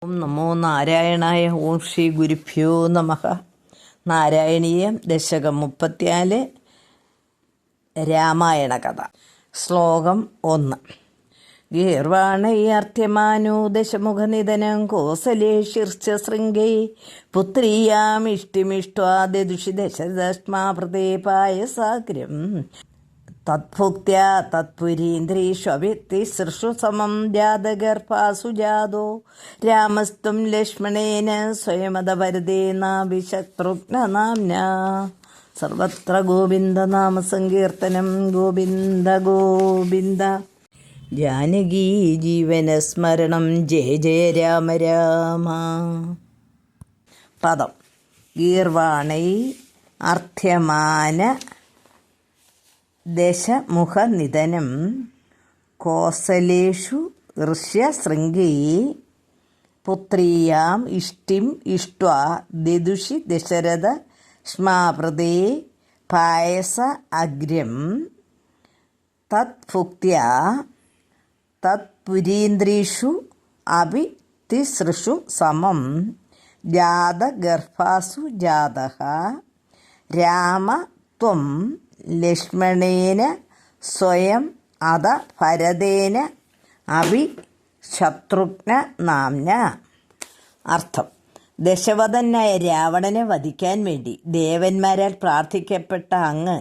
ഓം നമോ നാരായണായ. ഓം ശ്രീ ഗുരുഭ്യോ നമഃ. നാരായണീയം ദശകം 34 രാമായണ കഥ. ശ്ലോകം 1. ഗീർവാണയ്യർത്ഥ്യമാനോ ദശമുഖനിധനം കോസലേശിർച്ച ശൃംഗൈ പുത്രീയാമിഷ്ടിമിഷ്ട്വാദിദുഷി ദശദശ്മാഭൃതേ പായസാഗ്രം തത്ഭുക്ത്യാ തത്പുരീന്ദ്രീഷ്വ്യക്തിസൃഷു സമം ജാതഗർഭാസു ജാതോ രാമസ്ത്വം ലക്ഷ്മണേന സ്വയമദപരതേനാഭിശത്രുഘ്നനാമ്ന. സർവത്ര ഗോവിന്ദനാമസങ്കീർത്തനം. ഗോവിന്ദ ഗോവിന്ദ. ജാനകീ ജീവനസ്മരണം. ജയ ജയ രാമ രാമ. പദം. ഗീർവാണൈ അർത്ഥ്യമാന ദശമുഖനിധനം കോസലേഷു ഋഷ്യശൃംഗൈ പുത്രീയാം ഇഷ്ടിം ഇഷ്ട്വാ ദിദുഷി ദശരഥ സ്മാഭൃതേ പായസ അഗ്രം തത്ഭുക്ത്യാ തത്പുരീന്ദ്രീഷു അഭി തിസൃഷു സമം ജാതഗർഭാസു ജാതഃ രാമ ത്വം ലക്ഷ്മണേന സ്വയം അത ഭരതേന അഭി ശത്രുഘ്ന നാംന. അർത്ഥം. ദശവദനായ രാവണനെ വധിക്കാൻ വേണ്ടി ദേവന്മാരാൽ പ്രാർത്ഥിക്കപ്പെട്ട അങ്ങ്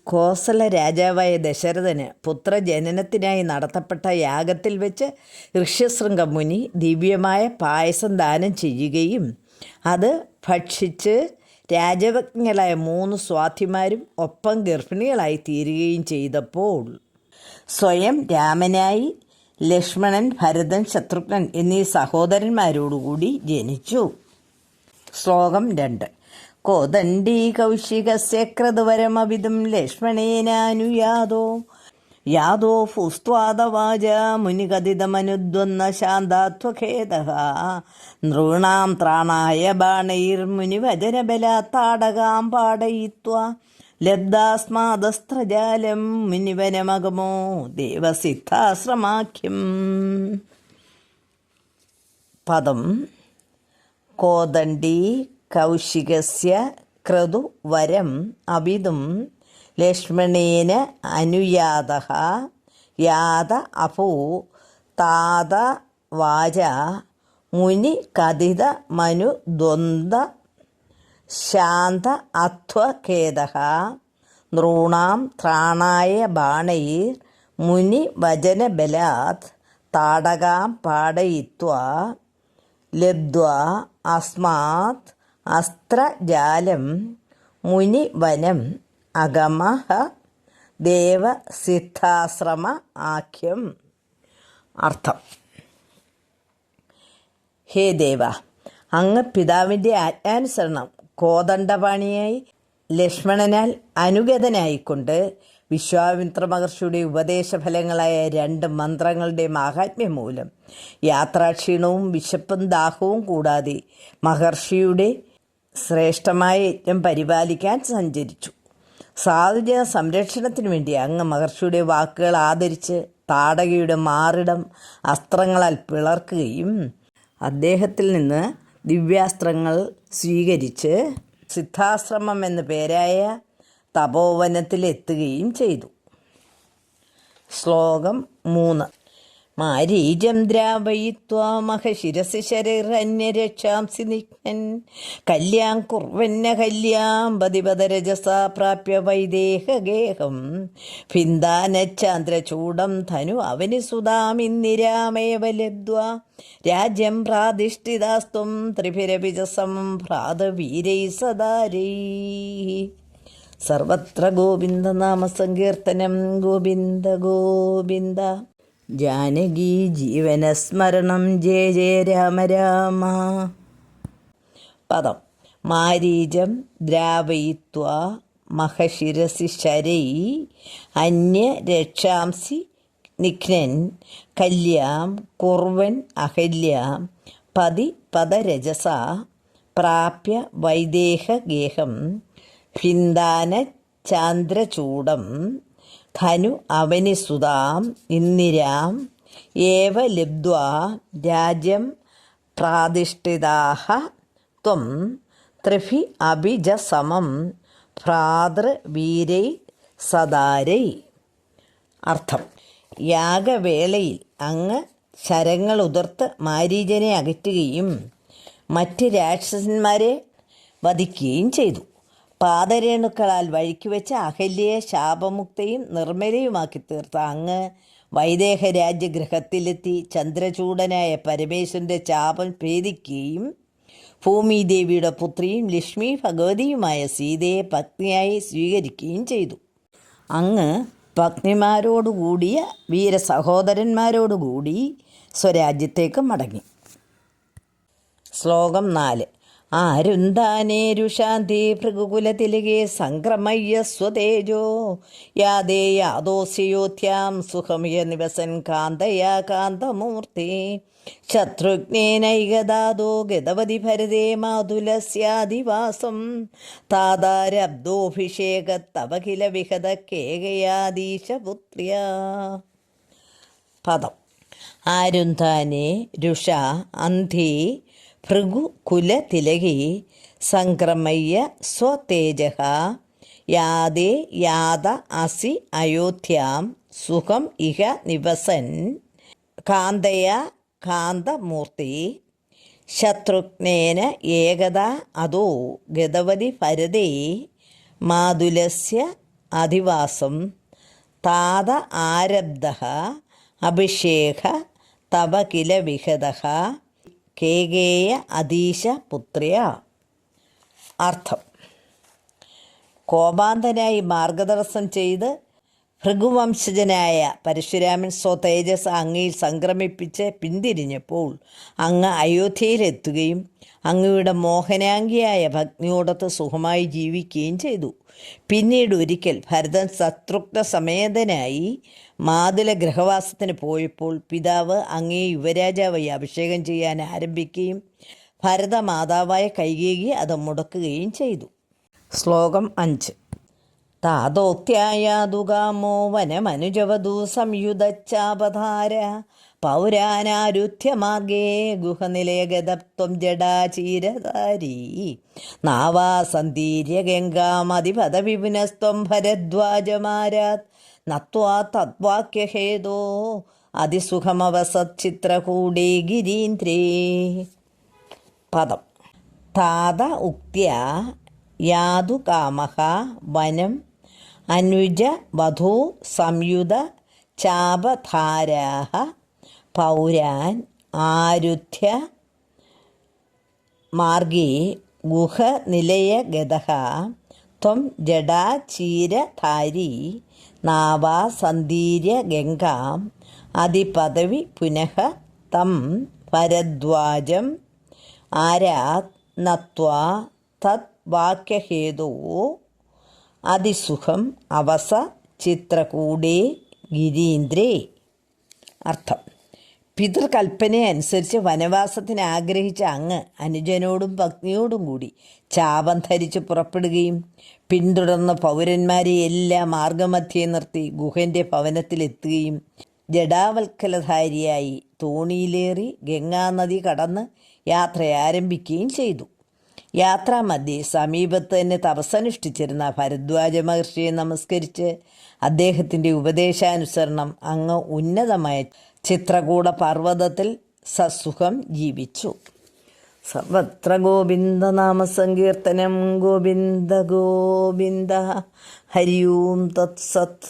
കോസല രാജാവായ ദശരഥന് പുത്രജനനത്തിനായി നടത്തപ്പെട്ട യാഗത്തിൽ വെച്ച് ഋഷ്യശൃംഗ മുനി ദിവ്യമായ പായസം ദാനം ചെയ്യുകയും അത് ഭക്ഷിച്ച് രാജവജ്ഞകളായ 3 സ്വാധിമാരും ഒപ്പം ഗർഭിണികളായി തീരുകയും ചെയ്തപ്പോൾ സ്വയം രാമനായി ലക്ഷ്മണൻ, ഭരതൻ, ശത്രുഘ്നൻ എന്നീ സഹോദരന്മാരോടുകൂടി ജനിച്ചു. ശ്ലോകം 2. കോദണ്ഡീ കൗശികസ്യ ക്രതുവരമവിദും ലക്ഷ്മണേനാനുയാതോ യാദോ ഫുസ്ത്വാദവാച മുനികഥിതമനുദ്വന്ന ശാന്താത്വഖേദഃ നൃണാം ത്രാണായ ബാണൈർമുനിവചനബലാത് താടകാം പാടയിത്വാ ലബ്ധാസ്മാദസ്ത്രജാലം മുനിവനമഗമോ ദേവസിദ്ധാശ്രമാഖ്യം. പദം. കോദണ്ഡീ കൗശികസ്യ ക്രതു വരം അവിദും ലക്ഷ്മണേന അനുയാതഃ യാത അഭൂ താത വാച മുനി കഥിത മനു ദ്വന്ദ് ശാന്ത അത്വഖേദഃ നൃണാം ത്രാണായ ബാണൈർ മുനി വചനബലാത് താടകാം പാടയിത്വാ ലബ്ധ്വാ അസ്മാത് അസ്ത്രജാലം മുനിവനം അഗമഃ ദേവസിദ്ധാശ്രമ ആഖ്യം. അർത്ഥം. ഹേ ദേവ, അങ്ങ് പിതാവിൻ്റെ ആജ്ഞാനുസരണം കോദണ്ഡപാണിയായി ലക്ഷ്മണനാൽ അനുഗതനായിക്കൊണ്ട് വിശ്വാമിത്ര മഹർഷിയുടെ ഉപദേശഫലങ്ങളായ 2 മന്ത്രങ്ങളുടെ മാഹാത്മ്യം മൂലം യാത്രാക്ഷീണവും വിശപ്പും ദാഹവും കൂടാതെ മഹർഷിയുടെ ശ്രേഷ്ഠമായ യജ്ഞം പരിപാലിക്കാൻ സഞ്ചരിച്ചു. സാധുജന സംരക്ഷണത്തിനു വേണ്ടി അങ്ങ് മഹർഷിയുടെ വാക്കുകൾ ആദരിച്ച് താടകയുടെ മാറിടം അസ്ത്രങ്ങളാൽ പിളർക്കുകയും അദ്ദേഹത്തിൽ നിന്ന് ദിവ്യാസ്ത്രങ്ങൾ സ്വീകരിച്ച് സിദ്ധാശ്രമം എന്നു പേരായ തപോവനത്തിലെത്തുകയും ചെയ്തു. ശ്ലോകം 3. മാരീചം ദ്രാവയിത്വാ മഹശിരസി ശരൈരന്യരക്ഷാംസി നിഘ്നൻ കല്യാം കുർവന്ന കല്യാം പതിപദരജസാ പ്രാപ്യ വൈദേഹഗേഹം ഭിന്ദാനച്ചാന്ദ്രചൂടം ധനു അവനി സുതാമിന്നിരാമേവ ലബ്ധ്വാ രാജ്യം പ്രാതിഷ്ഠിതാസ്ത്വം ത്രിഭിരവിജസമം ഭ്രാതവീരൈ സദാരൈ. സർവത്ര ഗോവിന്ദനാമസങ്കീർത്തനം. ഗോവിന്ദ ഗോവിന്ദ. ജാനകീ ജീവനസ്മരണം. ജയ ജയ രാമ രാമ. പദം. മാരീചം ദ്രാവയിത്വാ മഹശിരസി ശരൈ അന്യരക്ഷാംസി നിഘ്നൻ കല്യാം കുർവൻ അഹല്യാം പതിപദരജസാ പ്രാപ്യ വൈദേഹഗേഹം ഭിന്ദാന ചാന്ദ്രചൂടം ധനു അവനിസുതാം ഇന്ദിരാം ഏവ ലബ്ധ്വാ രാജ്യം പ്രാതിഷ്ഠിതാഹ ത്വം ത്രിഭി അഭിജസമം ഭ്രാതൃവീരൈ സദാരൈ. അർത്ഥം: യാഗവേളയിൽ അങ്ങ് ശരങ്ങൾ ഉതിർത്ത് മാരീചനെ അകറ്റുകയും മറ്റ് രാക്ഷസന്മാരെ വധിക്കുകയും ചെയ്തു. പാദരേണുക്കളാൽ വഴിക്കുവെച്ച അഹല്യയെ ശാപമുക്തയും നിർമ്മലയുമാക്കി തീർത്ത അങ്ങ് വൈദേഹ രാജ്യഗൃഹത്തിലെത്തി ചന്ദ്രചൂഡനായ പരമേശ്വരൻ്റെ ശാപം ഭേദിക്കുകയും ഭൂമിദേവിയുടെ പുത്രിയും ലക്ഷ്മി ഭഗവതിയുമായ സീതയെ പത്നിയായി സ്വീകരിക്കുകയും ചെയ്തു. അങ്ങ് പത്നിമാരോടുകൂടിയ വീരസഹോദരന്മാരോടുകൂടി സ്വരാജ്യത്തേക്ക് മടങ്ങി. ശ്ലോകം 4. ആരുന്താനേരുശാന്തി ഭൃഗുകുലതിലകേ സംക്രമയ്യ സ്വതേജോ യാദേ യാദോസ്യോത്യാം സുഖമിയ നിവസൻ കാന്തയാ കാന്തമൂർത്തി ശത്രുഘ്നേനൈകദാദോ ഗതവതി ഭരതേ മാതുലസ്യാദിവാസം താതാരബ്ദോഭിഷേകത്തവകില വിഹത കേകയാദീശപുത്ര്യ. പദം: ആരുന്ധാനേ രുഷ അന്ധി ഭൃഗുകുലതിലകി സംക്രമയ്യ സ്വതേജഃ യാദേ യാത അസി അയോധ്യാം സുഖം ഇഹ നിവസൻ കാന്തയാ കാന്തമൂർത്തി ശത്രുഘ്നേന ഏകദാ അതോ ഗതവതി ഭരതേ മാതുലസ്യ അധിവാസം താത ആരബ്ധഃ അഭിഷേക തവ കില വിഹതഃ കേകേയ അധീശ പുത്ര്യ. അർത്ഥം: കോപാന്തനായി മാർഗതടസ്സം ചെയ്ത് ഭൃഗുവംശജനായ പരശുരാമൻ സ്വതേജസ് അങ്ങയിൽ സംക്രമിപ്പിച്ച് പിന്തിരിഞ്ഞപ്പോൾ അങ്ങ് അയോധ്യയിലെത്തുകയും അങ്ങയുടെ മോഹനാംഗിയായ ഭഗ്നിയോടൊത്ത് സുഖമായി ജീവിക്കുകയും ചെയ്തു. പിന്നീട് ഒരിക്കൽ ഭരതൻ ശത്രുഘ്ന സമേതനായി മാതുല ഗൃഹവാസത്തിന് പോയപ്പോൾ പിതാവ് അങ്ങയെ യുവരാജാവായി അഭിഷേകം ചെയ്യാൻ ആരംഭിക്കുകയും ഭരതമാതാവായ കൈകേയി അത് മുടക്കുകയും ചെയ്തു. ശ്ലോകം 5. താതോത്യായാതുകാമോ വനമനുജവധൂ സംയുധച്ചാപധാര പൗരാനാരുധ്യമാർഗേ ഗുഹനിലയഗതത്വം ജഡാചീരധാരീ നാവാസന്തീര്യ ഗംഗാമതിപദ വിപുനസ്ത്വം ഭരദ്വാജമാരാത് നത്വാ തദ്വാക്യഹേതോ അതിസുഖമവസത് ചിത്രകൂടേ ഗിരീന്ദ്രേ. പദം: താത ഉക്ത്യാ യാതുകാമഃ വനം അനുജ വധൂ സംയുത ചാപധാരാഃ പൗരാൻ ആരുധ്യ മാർഗേ ഗുഹ നിലയഗതഃ ത്വം ജഡാചീരധാരീ നാവാ സന്തീര്യ ഗംഗാം അതിപദവി പുനഃ തം ഭരദ്വാജം ആരാത് നത്വാ തത് വാക്യഹേതോ അതിസുഖം അവസ ചിത്രകൂടേ ഗിരീന്ദ്രേ. അർത്ഥം: പിതൃകൽപ്പനയനുസരിച്ച് വനവാസത്തിന് ആഗ്രഹിച്ച അങ്ങ് അനുജനോടും പത്നിയോടും കൂടി ചാപം ധരിച്ച് പുറപ്പെടുകയും പിന്തുടർന്ന പൗരന്മാരെ എല്ലാം മാർഗമധ്യേ നിർത്തി ഗുഹൻ്റെ ഭവനത്തിലെത്തുകയും ജഡാവൽക്കലധാരിയായി തോണിയിലേറി ഗംഗാനദി കടന്ന് യാത്ര ആരംഭിക്കുകയും ചെയ്തു. യാത്രാമധ്യേ സമീപത്ത് തന്നെ തപസ്സനുഷ്ഠിച്ചിരുന്ന ഭരദ്വാജ മഹർഷിയെ നമസ്കരിച്ച് അദ്ദേഹത്തിൻ്റെ ഉപദേശാനുസരണം അങ്ങ് ഉന്നതമായ ചിത്രകൂട പർവ്വതത്തിൽ സസുഖം ജീവിച്ചു. സർവത്ര ഗോവിന്ദനാമസങ്കീർത്തനം. ഗോവിന്ദ ഗോവിന്ദ. ഹരി ഓം തത്സത്.